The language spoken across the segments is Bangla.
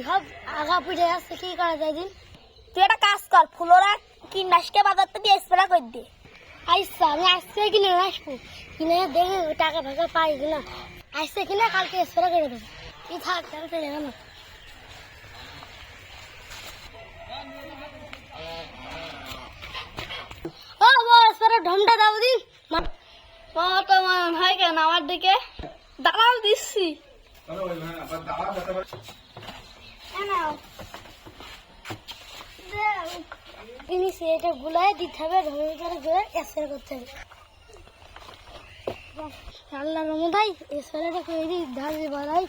সব আগা পিঠে আসছে, কি করা যায় দিন? তুই একটা কাজ কর, ফুলোরা কীটনাশকে বাজার থেকে স্প্রে করে দে। আইসা আমি আজকে কিনে আসবো, কিনে দেখি টাকা ফাঁকা পাই কিনা। আজকে কিনে কালকে স্প্রে করে দেবো। কি থাক তাহলে না। ও স্প্রে ঢমটা দাও দিন। তো মনে হয় কেন আমার দিকে দাঁড়াও দিচ্ছি। এটা গুলাই দিতে হবে, ঢমে করে গিয়ে স্প্রে করতে হবে। আল্লাহ রহমতাই স্প্রেটা করে দিই, ধান বাড়াই।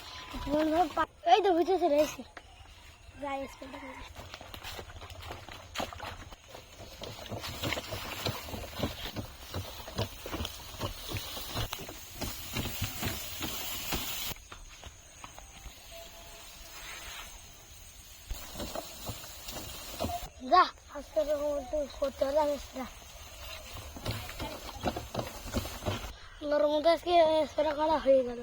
এই তো বুঝে চলে এসেছি, যাই স্প্রেটা করে। যা আজকে করতে হলে আমি নরম আজকে স্প্রে করা হয়ে গেল।